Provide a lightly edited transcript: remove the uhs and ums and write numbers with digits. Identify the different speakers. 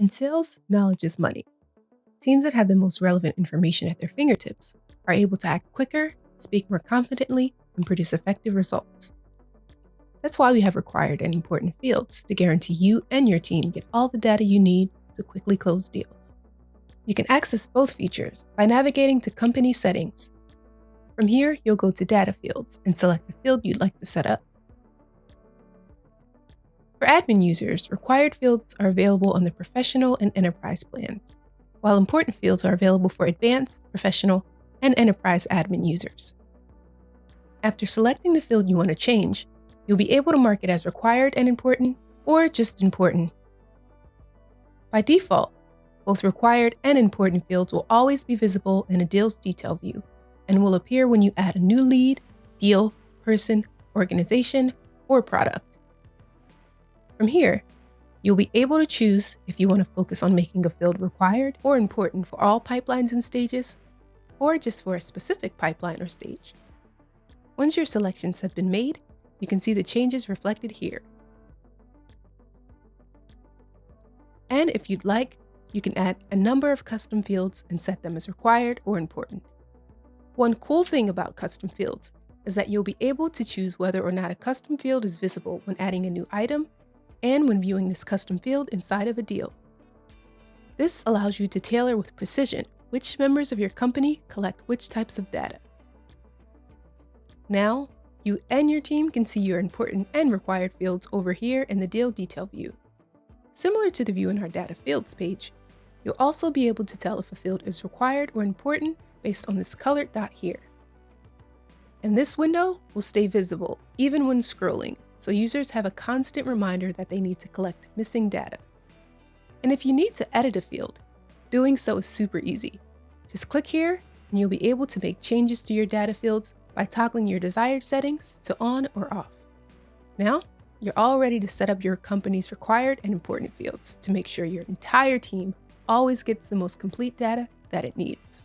Speaker 1: In sales, knowledge is money. Teams that have the most relevant information at their fingertips are able to act quicker, speak more confidently, and produce effective results. That's why we have required and important fields to guarantee you and your team get all the data you need to quickly close deals. You can access both features by navigating to Company Settings. From here, you'll go to Data Fields and select the field you'd like to set up. For admin users, required fields are available on the Professional and Enterprise plans, while important fields are available for Advanced, Professional, and Enterprise admin users. After selecting the field you want to change, you'll be able to mark it as required and important, or just important. By default, both required and important fields will always be visible in a deal's detail view and will appear when you add a new lead, deal, person, organization, or product. From here, you'll be able to choose if you want to focus on making a field required or important for all pipelines and stages, or just for a specific pipeline or stage. Once your selections have been made, you can see the changes reflected here. And if you'd like, you can add a number of custom fields and set them as required or important. One cool thing about custom fields is that you'll be able to choose whether or not a custom field is visible when adding a new item and when viewing this custom field inside of a deal. This allows you to tailor with precision which members of your company collect which types of data. Now, you and your team can see your important and required fields over here in the deal detail view. Similar to the view in our Data Fields page, you'll also be able to tell if a field is required or important based on this colored dot here. And this window will stay visible even when scrolling, so users have a constant reminder that they need to collect missing data. And if you need to edit a field, doing so is super easy. Just click here and you'll be able to make changes to your data fields by toggling your desired settings to on or off. Now, you're all ready to set up your company's required and important fields to make sure your entire team always gets the most complete data that it needs.